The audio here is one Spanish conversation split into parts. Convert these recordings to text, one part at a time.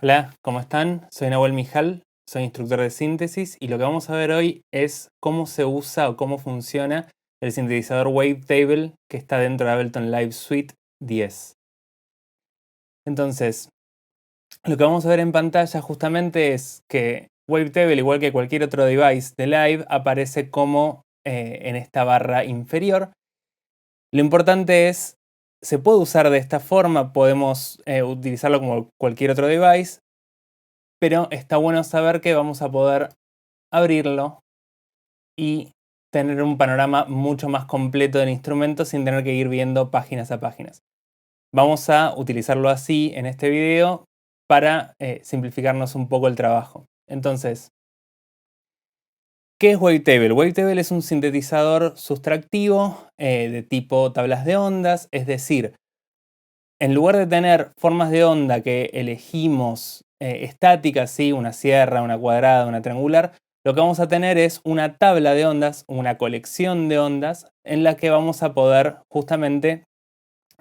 Hola, ¿cómo están? Soy Nahuel Mijal, soy instructor de síntesis y lo que vamos a ver hoy es cómo se usa o cómo funciona el sintetizador Wavetable que está dentro de Ableton Live Suite 10. Entonces, lo que vamos a ver en pantalla justamente es que Wavetable, igual que cualquier otro device de Live, aparece como en esta barra inferior. Lo importante es, se puede usar de esta forma, podemos utilizarlo como cualquier otro device, pero está bueno saber que vamos a poder abrirlo y tener un panorama mucho más completo del instrumento sin tener que ir viendo páginas a páginas. Vamos a utilizarlo así en este video para simplificarnos un poco el trabajo. Entonces, ¿qué es Wavetable? Wavetable es un sintetizador sustractivo de tipo tablas de ondas, es decir, en lugar de tener formas de onda que elegimos estáticas, ¿sí? Una sierra, una cuadrada, una triangular, lo que vamos a tener es una tabla de ondas, una colección de ondas, en la que vamos a poder justamente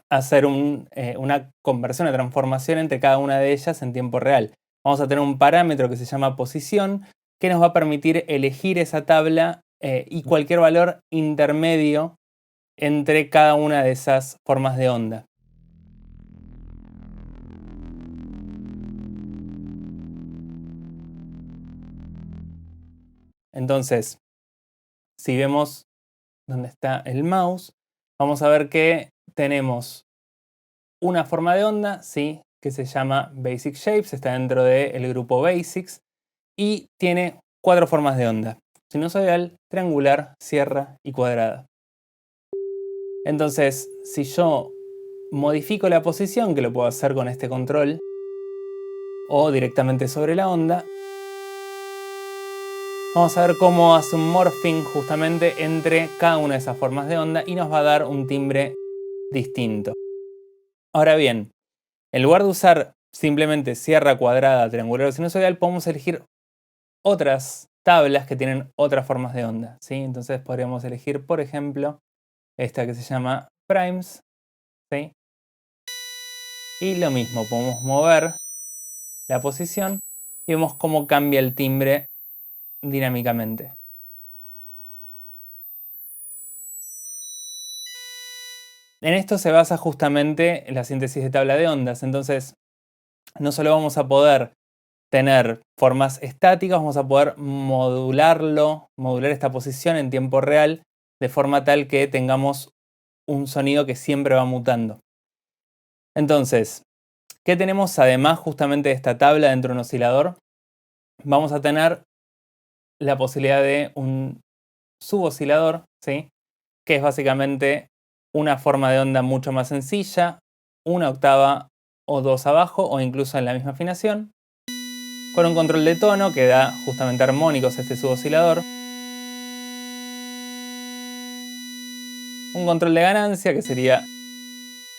hacer una conversión, una transformación entre cada una de ellas en tiempo real. Vamos a tener un parámetro que se llama posición, que nos va a permitir elegir esa tabla y cualquier valor intermedio entre cada una de esas formas de onda. Entonces, si vemos donde está el mouse, vamos a ver que tenemos una forma de onda, ¿sí? Que se llama Basic Shapes, está dentro del grupo Basics y tiene 4 formas de onda: sinusoidal, triangular, sierra y cuadrada. Entonces, si yo modifico la posición, que lo puedo hacer con este control o directamente sobre la onda, vamos a ver cómo hace un morphing justamente entre cada una de esas formas de onda y nos va a dar un timbre distinto. Ahora bien, en lugar de usar simplemente sierra, cuadrada, triangular o sinusoidal, podemos elegir otras tablas que tienen otras formas de onda, ¿sí? Entonces podríamos elegir, por ejemplo, esta que se llama primes, ¿sí? Y lo mismo, podemos mover la posición y vemos cómo cambia el timbre dinámicamente. En esto se basa justamente la síntesis de tabla de ondas. Entonces, no solo vamos a poder tener formas estáticas, vamos a poder modular esta posición en tiempo real, de forma tal que tengamos un sonido que siempre va mutando. Entonces, ¿qué tenemos además justamente de esta tabla dentro de un oscilador? Vamos a tener la posibilidad de un suboscilador, ¿sí? Que es básicamente una forma de onda mucho más sencilla, una octava o dos abajo o incluso en la misma afinación, con un control de tono que da justamente armónicos a este suboscilador, un control de ganancia que sería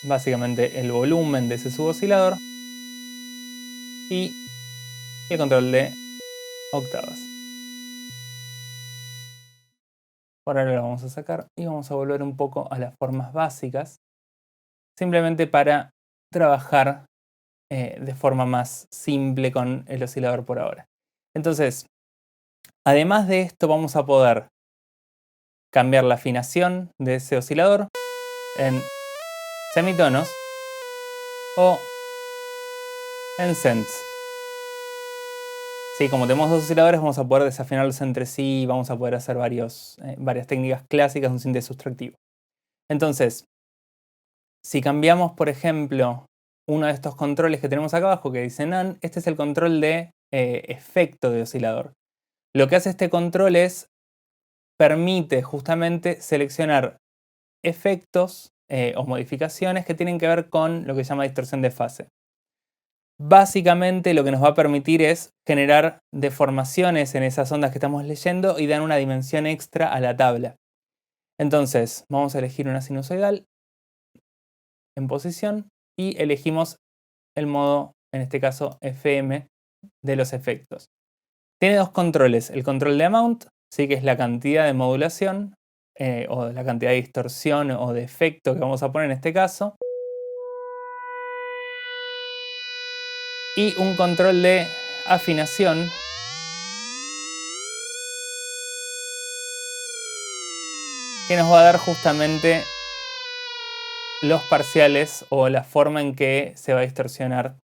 básicamente el volumen de ese suboscilador y el control de octavas. Por ahora lo vamos a sacar y vamos a volver un poco a las formas básicas, simplemente para trabajar de forma más simple con el oscilador por ahora. Entonces, además de esto, vamos a poder cambiar la afinación de ese oscilador en semitonos o en cents. Sí, como tenemos dos osciladores, vamos a poder desafinarlos entre sí y vamos a poder hacer varias técnicas clásicas de un síntesis sustractivo. Entonces, si cambiamos, por ejemplo, uno de estos controles que tenemos acá abajo que dice None, este es el control de efecto de oscilador. Lo que hace este control es permite justamente seleccionar efectos o modificaciones que tienen que ver con lo que se llama distorsión de fase. Básicamente lo que nos va a permitir es generar deformaciones en esas ondas que estamos leyendo y dar una dimensión extra a la tabla. Entonces vamos a elegir una sinusoidal en posición y elegimos el modo, en este caso FM, de los efectos. Tiene dos controles, el control de amount, ¿sí? Que es la cantidad de modulación o la cantidad de distorsión o de efecto que vamos a poner en este caso. y un control de afinación que nos va a dar justamente los parciales o la forma en que se va a distorsionar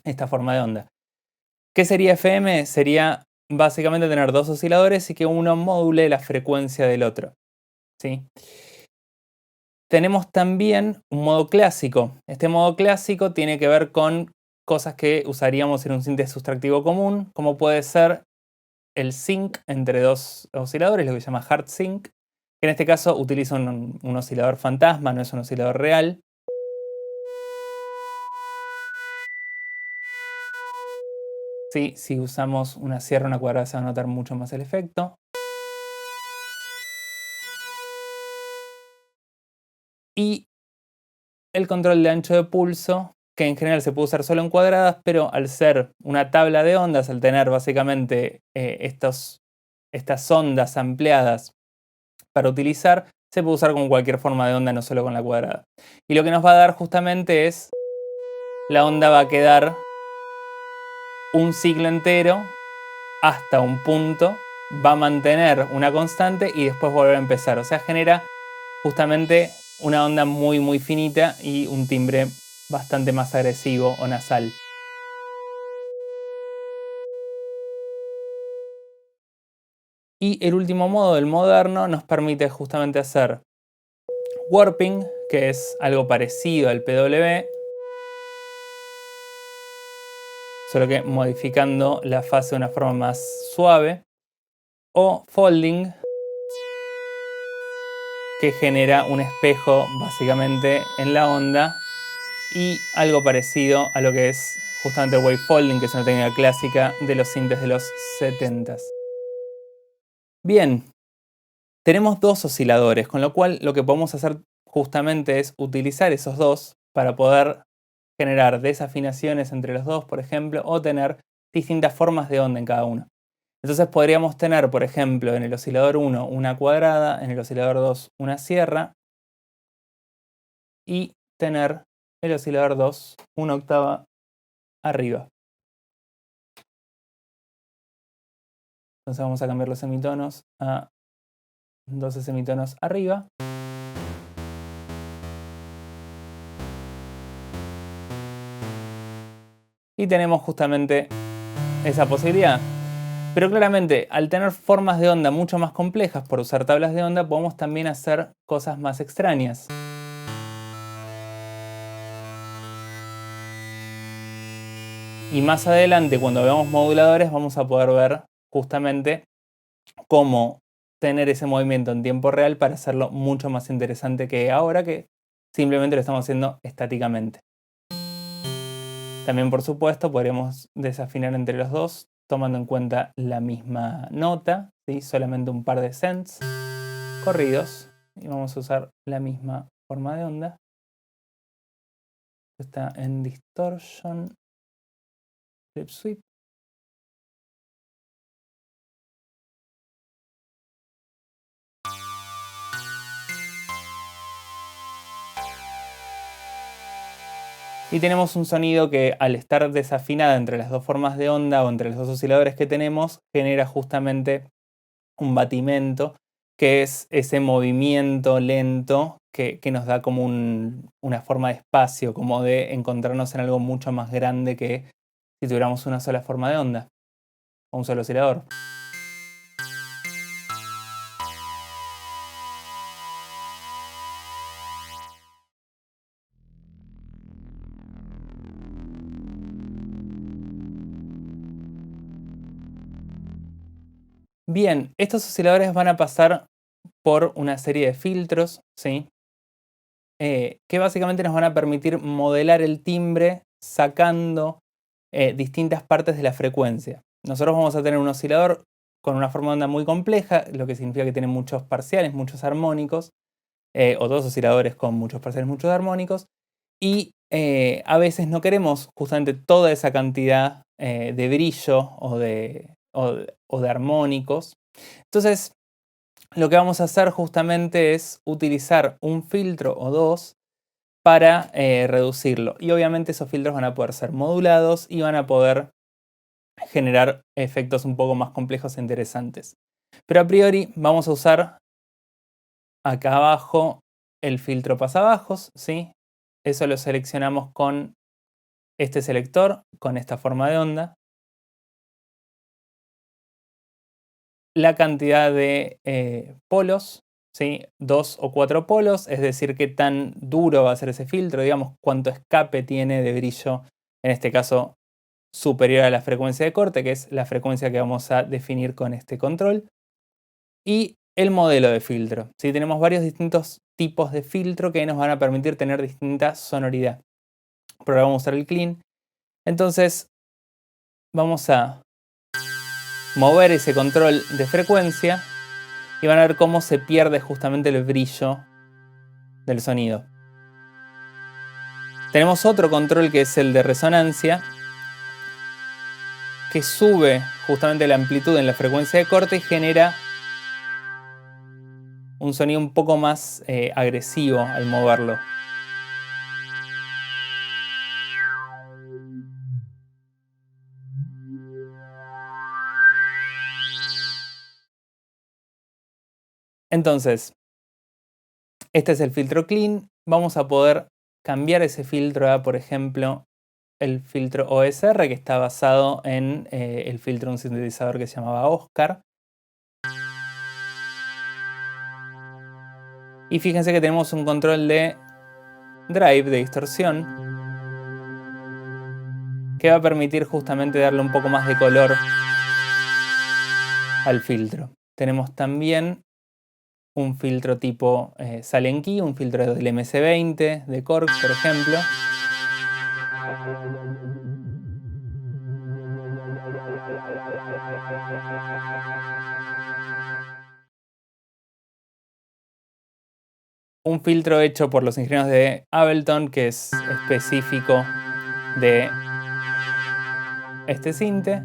esta forma de onda. ¿Qué sería FM? Sería básicamente tener dos osciladores y que uno module la frecuencia del otro, ¿sí? Tenemos también un modo clásico. Este modo clásico tiene que ver con cosas que usaríamos en un síntesis sustractivo común, como puede ser el sync entre dos osciladores, lo que se llama hard sync, que en este caso utiliza un oscilador fantasma, no es un oscilador real. Sí, si usamos una sierra o una cuadrada se va a notar mucho más el efecto. Y el control de ancho de pulso, que en general se puede usar solo en cuadradas, pero al ser una tabla de ondas, al tener básicamente estas ondas ampliadas para utilizar, se puede usar con cualquier forma de onda, no solo con la cuadrada. Y lo que nos va a dar justamente es, la onda va a quedar un ciclo entero hasta un punto, va a mantener una constante y después volver a empezar. O sea, genera justamente una onda muy finita y un timbre bastante más agresivo o nasal. Y el último modo, el moderno, nos permite justamente hacer warping, que es algo parecido al PW, solo que modificando la fase de una forma más suave, o folding, que genera un espejo básicamente en la onda y algo parecido a lo que es justamente el wavefolding, que es una técnica clásica de los sintes de los 70s. Bien, tenemos dos osciladores, con lo cual lo que podemos hacer justamente es utilizar esos dos para poder generar desafinaciones entre los dos, por ejemplo, o tener distintas formas de onda en cada uno. Entonces podríamos tener, por ejemplo, en el oscilador 1 una cuadrada, en el oscilador 2 una sierra y tener el oscilador 2 una octava arriba. Entonces vamos a cambiar los semitonos a 12 semitonos arriba. Y tenemos justamente esa posibilidad. Pero claramente, al tener formas de onda mucho más complejas por usar tablas de onda, podemos también hacer cosas más extrañas. Y más adelante, cuando veamos moduladores, vamos a poder ver justamente cómo tener ese movimiento en tiempo real para hacerlo mucho más interesante que ahora, que simplemente lo estamos haciendo estáticamente. También, por supuesto, podríamos desafinar entre los dos, tomando en cuenta la misma nota, ¿sí? Solamente un par de cents corridos. Y vamos a usar la misma forma de onda. Está en Distortion, Flip Sweep. Y tenemos un sonido que, al estar desafinada entre las dos formas de onda o entre los dos osciladores que tenemos, genera justamente un batimento, que es ese movimiento lento que nos da como una forma de espacio, como de encontrarnos en algo mucho más grande que si tuviéramos una sola forma de onda o un solo oscilador. Bien, estos osciladores van a pasar por una serie de filtros, ¿sí? Que básicamente nos van a permitir modelar el timbre sacando distintas partes de la frecuencia. Nosotros vamos a tener un oscilador con una forma de onda muy compleja, lo que significa que tiene muchos parciales, muchos armónicos, o dos osciladores con muchos parciales, muchos armónicos, y a veces no queremos justamente toda esa cantidad de brillo o de armónicos. Entonces, lo que vamos a hacer justamente es utilizar un filtro o dos para reducirlo. Y obviamente esos filtros van a poder ser modulados y van a poder generar efectos un poco más complejos e interesantes. Pero a priori vamos a usar acá abajo el filtro pasabajos, ¿sí? Eso lo seleccionamos con este selector, con esta forma de onda. La cantidad de polos, ¿sí? 2 o 4 polos, es decir, qué tan duro va a ser ese filtro, digamos, cuánto escape tiene de brillo, en este caso superior a la frecuencia de corte, que es la frecuencia que vamos a definir con este control. Y el modelo de filtro, ¿sí? Tenemos varios distintos tipos de filtro que nos van a permitir tener distinta sonoridad. Pero ahora vamos a usar el clean. Entonces vamos a mover ese control de frecuencia y van a ver cómo se pierde justamente el brillo del sonido. Tenemos otro control que es el de resonancia, que sube justamente la amplitud en la frecuencia de corte y genera un sonido un poco más agresivo al moverlo. Entonces, este es el filtro clean. Vamos a poder cambiar ese filtro a, por ejemplo, el filtro OSR, que está basado en el filtro de un sintetizador que se llamaba Oscar. Y fíjense que tenemos un control de drive, de distorsión, que va a permitir justamente darle un poco más de color al filtro. Tenemos también un filtro tipo Silent Key, un filtro del MC20 de Korg, por ejemplo. Un filtro hecho por los ingenieros de Ableton, que es específico de este sinte.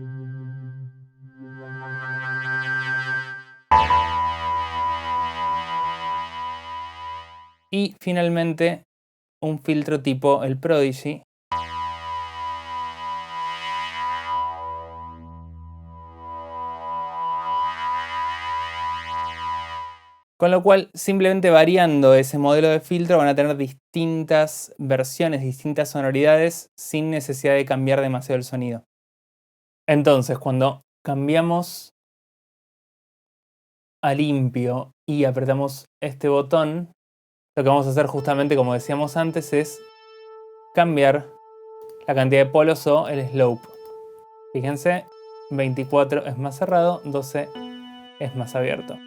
Y finalmente un filtro tipo el Prodigy. Con lo cual, simplemente variando ese modelo de filtro van a tener distintas versiones, distintas sonoridades, sin necesidad de cambiar demasiado el sonido. Entonces, cuando cambiamos a limpio y apretamos este botón, lo que vamos a hacer justamente, como decíamos antes, es cambiar la cantidad de polos o el slope. Fíjense, 24 es más cerrado, 12 es más abierto.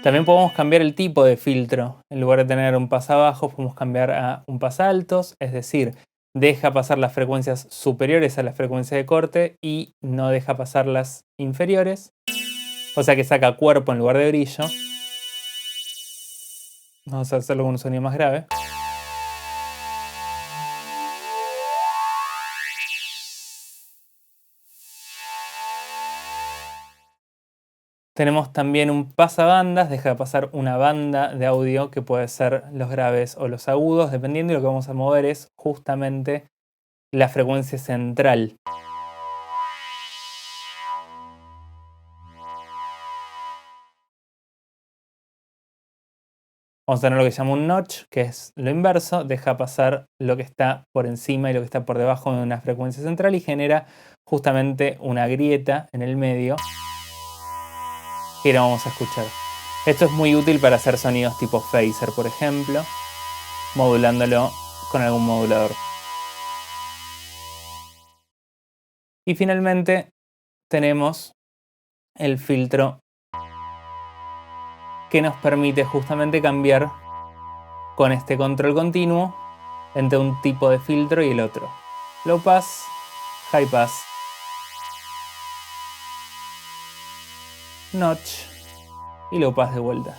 También podemos cambiar el tipo de filtro. En lugar de tener un pasabajos, podemos cambiar a un pasaltos, es decir, deja pasar las frecuencias superiores a la frecuencia de corte y no deja pasar las inferiores. O sea que saca cuerpo en lugar de brillo. Vamos a hacerlo con un sonido más grave. Tenemos también un pasabandas, deja pasar una banda de audio que puede ser los graves o los agudos, dependiendo, y lo que vamos a mover es justamente la frecuencia central. Vamos a tener lo que se llama un notch, que es lo inverso, deja pasar lo que está por encima y lo que está por debajo de una frecuencia central y genera justamente una grieta en el medio que no vamos a escuchar. Esto es muy útil para hacer sonidos tipo phaser, por ejemplo, modulándolo con algún modulador. Y finalmente tenemos el filtro que nos permite justamente cambiar con este control continuo entre un tipo de filtro y el otro. Low pass, high pass, notch y low pass de vuelta.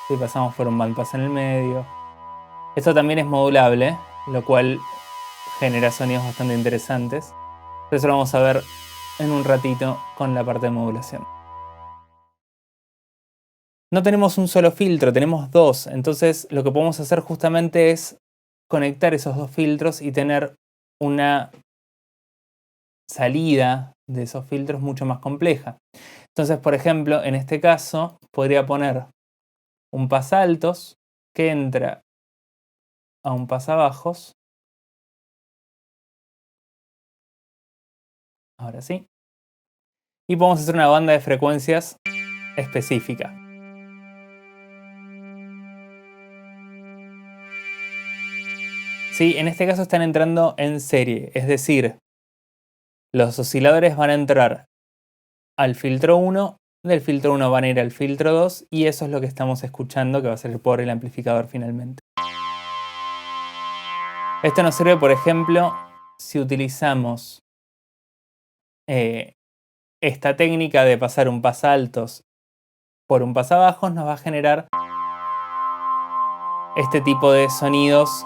Si pasamos por un band pass en el medio. Esto también es modulable, lo cual genera sonidos bastante interesantes. Eso lo vamos a ver en un ratito con la parte de modulación. no tenemos un solo filtro, tenemos dos. Entonces lo que podemos hacer justamente es conectar esos dos filtros y tener una salida de esos filtros mucho más compleja. Entonces, por ejemplo, en este caso podría poner un pasaltos que entra a un pasabajos. Ahora sí. Y podemos hacer una banda de frecuencias específica. Sí, en este caso están entrando en serie, es decir, los osciladores van a entrar al filtro 1, del filtro 1 van a ir al filtro 2 y eso es lo que estamos escuchando, que va a ser por el amplificador finalmente. Esto nos sirve, por ejemplo, si utilizamos esta técnica de pasar un pasaltos por un pasabajos, nos va a generar este tipo de sonidos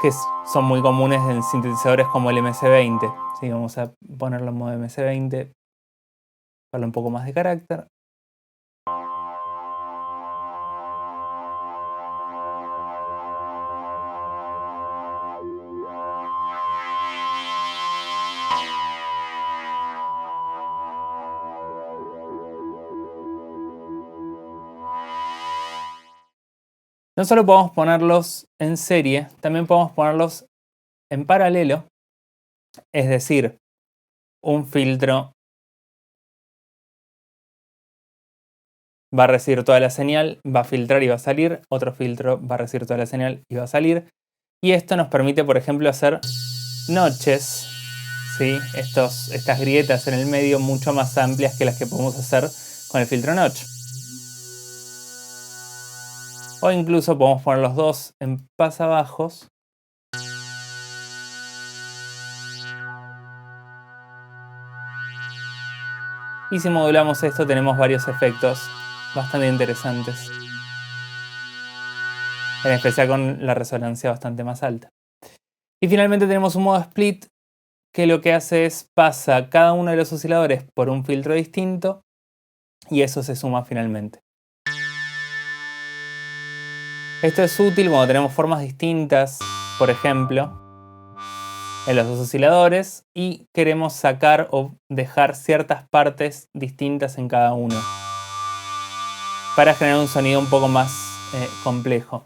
que son muy comunes en sintetizadores como el MC20. Sí, vamos a ponerlo en modo MC20 para darle un poco más de carácter. No solo podemos ponerlos en serie, también podemos ponerlos en paralelo, es decir, un filtro va a recibir toda la señal, va a filtrar y va a salir, otro filtro va a recibir toda la señal y va a salir. Y esto nos permite, por ejemplo, hacer notches, ¿sí? Estas grietas en el medio mucho más amplias que las que podemos hacer con el filtro notch. O incluso podemos poner los dos en pasabajos. Y si modulamos esto tenemos varios efectos bastante interesantes. En especial con la resonancia bastante más alta. Y finalmente tenemos un modo split que lo que hace es pasa cada uno de los osciladores por un filtro distinto y eso se suma finalmente. Esto es útil cuando tenemos formas distintas, por ejemplo, en los dos osciladores y queremos sacar o dejar ciertas partes distintas en cada uno para generar un sonido un poco más complejo.